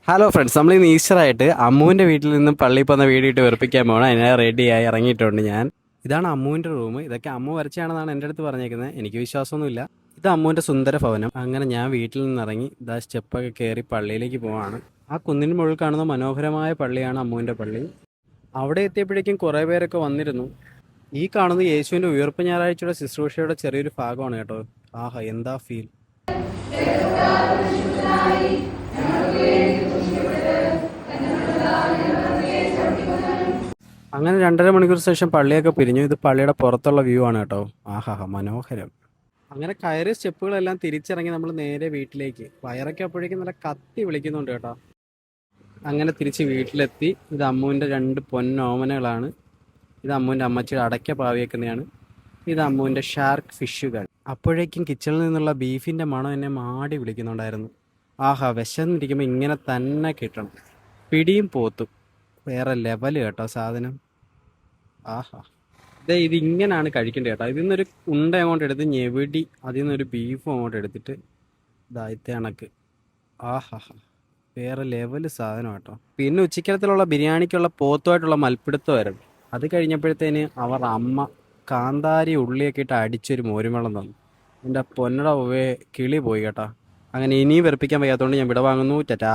Hello friends, നമ്മൾ ഇന്ന് ഈസ്റ്ററായിട്ട് അമ്മുവിൻ്റെ വീട്ടിൽ നിന്നും പള്ളിയിൽ പോകുന്ന വീഡിയോ ഇട്ട് വെറുപ്പിക്കാൻ പോകണം. അതിനെ റെഡിയായി ഇറങ്ങിയിട്ടുണ്ട് ഞാൻ. ഇതാണ് അമ്മുവിൻ്റെ റൂം. ഇതൊക്കെ അമ്മു വരച്ചാണെന്നാണ് എൻ്റെ അടുത്ത് പറഞ്ഞേക്കുന്നത്. എനിക്ക് വിശ്വാസമൊന്നുമില്ല. ഇത് അമ്മുവിൻ്റെ സുന്ദര ഭവനം. അങ്ങനെ ഞാൻ വീട്ടിൽ നിന്ന് ഇറങ്ങി ഇതാ സ്റ്റെപ്പൊക്കെ കയറി പള്ളിയിലേക്ക് പോവാണ്. ആ കുന്നിന് മുകളിൽ കാണുന്ന മനോഹരമായ പള്ളിയാണ് അമ്മുവിൻ്റെ പള്ളി. അവിടെ എത്തിയപ്പോഴേക്കും കുറേ പേരൊക്കെ വന്നിരുന്നു. ഈ കാണുന്നത് യേശുവിൻ്റെ ഉയർപ്പ് ഞായറാഴ്ചയുടെ ശുശ്രൂഷയുടെ ചെറിയൊരു ഭാഗമാണ് കേട്ടോ. ആഹാ, എന്താ ഫീൽ. അങ്ങനെ 2.5 മണിക്കൂർ ശേഷം പള്ളിയൊക്കെ പിരിഞ്ഞു. ഇത് പള്ളിയുടെ പുറത്തുള്ള വ്യൂ ആണ് കേട്ടോ. ആഹാ, മനോഹരം. അങ്ങനെ കയറിയ സ്റ്റെപ്പുകളെല്ലാം തിരിച്ചിറങ്ങി നമ്മൾ നേരെ വീട്ടിലേക്ക്. വയറൊക്കെ അപ്പോഴേക്കും നല്ല കത്തി വിളിക്കുന്നുണ്ട് കേട്ടോ. അങ്ങനെ തിരിച്ച് വീട്ടിലെത്തി. ഇത് അമ്മുവിൻ്റെ 2 പൊന്നോമനകളാണ്. ഇത് അമ്മുവിൻ്റെ അമ്മച്ചിയുടെ അടയ്ക്ക പാവിയേക്കുന്നതാണ്. ഇത് അമ്മുവിൻ്റെ ഷാർക്ക് ഫിഷുകൾ. അപ്പോഴേക്കും കിച്ചണിൽ നിന്നുള്ള ബീഫിൻ്റെ മണം എന്നെ മാടി വിളിക്കുന്നുണ്ടായിരുന്നു. ആഹാ, വിശന്നിരിക്കുമ്പോൾ ഇങ്ങനെ തന്നെ കിട്ടണം. പിടിയും പോത്തും വേറെ ലെവൽ കേട്ടോ സാധനം. ആഹാ, ഇതിങ്ങനാണ് കഴിക്കേണ്ടത് കേട്ടോ. ഇതിൽ നിന്നൊരു ഉണ്ട അങ്ങോട്ട് എടുത്ത് ഞെവിടി അതിൽ നിന്നൊരു ബീഫും അങ്ങോട്ട് എടുത്തിട്ട് ഇതായത്തെ കണക്ക്. ആഹാ, വേറെ ലെവൽ സാധനം കേട്ടോ. പിന്നെ ഉച്ചക്കലത്തിലുള്ള ബിരിയാണിക്കുള്ള പോത്തുമായിട്ടുള്ള മൽപ്പിടുത്തമായിരുന്നു. അത് കഴിഞ്ഞപ്പോഴത്തേന് അവർ അമ്മ കാന്താരി ഉള്ളിയൊക്കെ ഇട്ട് അടിച്ചൊരു മോരുവെള്ളം തന്നു. എൻ്റെ പൊന്നട കിളി പോയി കേട്ടോ. അങ്ങനെ ഇനിയും വെറുപ്പിക്കാൻ വയ്യാത്തതുകൊണ്ട് ഞാൻ വിട വാങ്ങുന്നു. ടാറ്റാ.